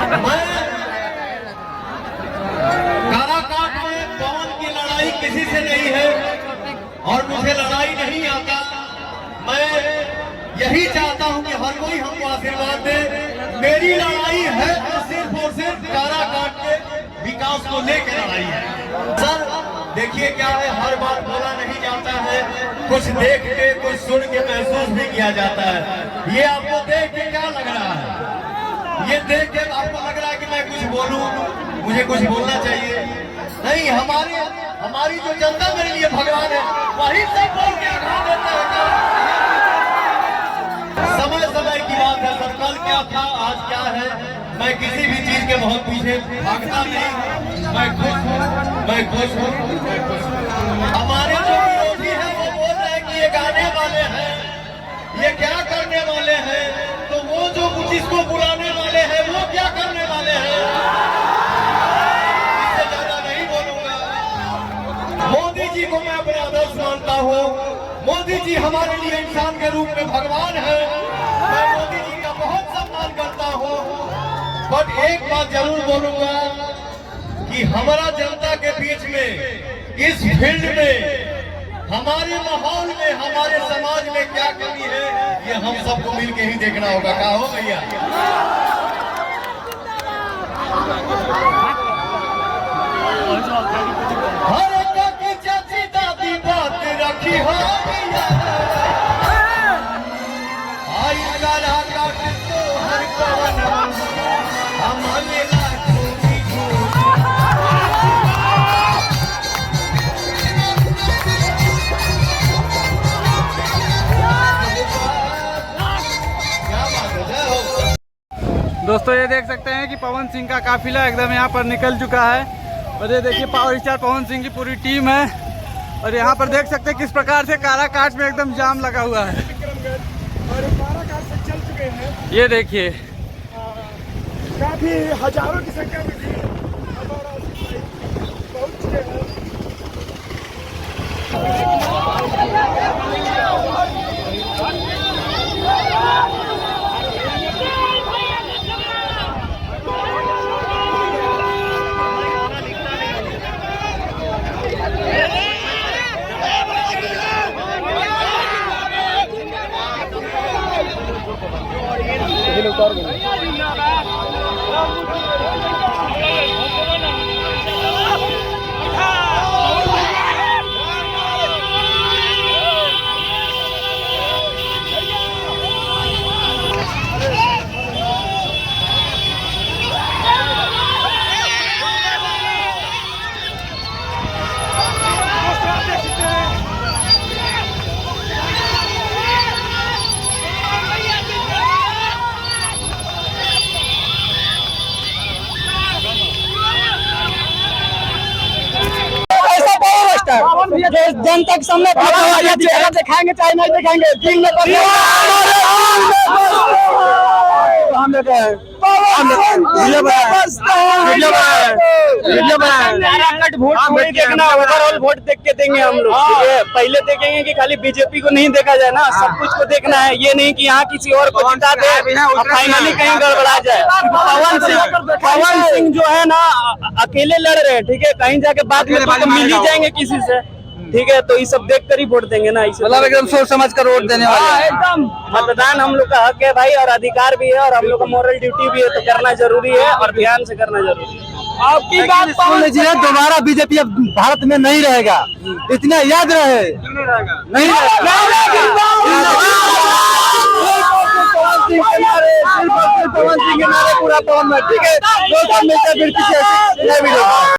मैं काराकाट में पवन की लड़ाई किसी से नहीं है और मुझे लड़ाई नहीं आता। मैं यही चाहता हूं कि हर कोई हमको आशीर्वाद दे। मेरी लड़ाई है तो सिर्फ और सिर्फ काराकाट के विकास को लेकर लड़ाई है। सर देखिए क्या है, हर बार बोला नहीं जाता है, कुछ देख के कुछ सुन के महसूस भी किया जाता है। ये आपको देख के क्या लग रहा है? ये देख के आपको लग रहा है कि मैं कुछ बोलूं, मुझे कुछ बोलना चाहिए? नहीं, हमारी जो जनता मेरे लिए भगवान है, वही सब बोल के आगे देते हैं। समय समय की बात है सर, कल क्या था आज क्या है। मैं किसी भी चीज के बहुत पीछे भागता नहीं। मैं खुश हूँ। हमारे जो विरोधी हैं वो बोल रहे हैं कि ये गाने वाले हैं, ये क्या करने वाले हैं, तो वो जो जिसको बुलाने वाले हैं वो क्या करने वाले हैं। इससे ज्यादा नहीं बोलूंगा। मोदी जी को मैं अपना आदर्श मानता हूँ। मोदी जी हमारे लिए इंसान के रूप में भगवान है। मैं मोदी जी का बहुत सम्मान करता हूँ। बट एक बात जरूर बोलूंगा कि हमारा जनता के बीच में, इस फील्ड में, हमारे माहौल में, हमारे समाज में क्या कमी है, ये हम सबको मिलकर ही देखना होगा। क्या हो भैया? हर एक की चाची दादी बात रखी हो भैया। आई काराकाट तो हर पवन हमारे दोस्तों ये देख सकते हैं कि पवन सिंह का काफिला एकदम यहाँ पर निकल चुका है। और ये देखिए पावर स्टार पवन सिंह की पूरी टीम है। और यहाँ पर देख सकते हैं किस प्रकार से काराकाट में एकदम जाम लगा हुआ है। और काराकाट से चल चुके हैं। ये देखिए काफी हजारों की संख्या में भी पहुंच चुके हैं। जो जनता के सामने चेहरा दिखाएंगे चाहे नहीं दिखाएंगे, दिल में ओवरऑल वोट देख के देंगे हम लोग। पहले देखेंगे कि खाली बीजेपी को नहीं देखा जाए ना, सब कुछ को देखना है। ये नहीं कि यहाँ किसी और को जिता दे फाइनली कहीं गड़बड़ा जाए। पवन सिंह जो है ना अकेले लड़ रहे हैं, ठीक है, कहीं जाके बाद में तो मिल ही जाएंगे किसी से, ठीक है। तो ये सब देख कर ही वोट देंगे ना, मतलब एकदम सोच समझ कर वोट देने वाले हैं। एकदम मतदान हम लोग का हक है भाई, और अधिकार भी है, और हम लोग का मॉरल ड्यूटी भी है, तो करना जरूरी है और ध्यान से करना जरूरी है। आपकी बात सुन लीजिए, दोबारा बीजेपी अब भारत में नहीं रहेगा, इतना याद रहे। नहीं पवन सिंह के नारे पूरा पवन में, ठीक है।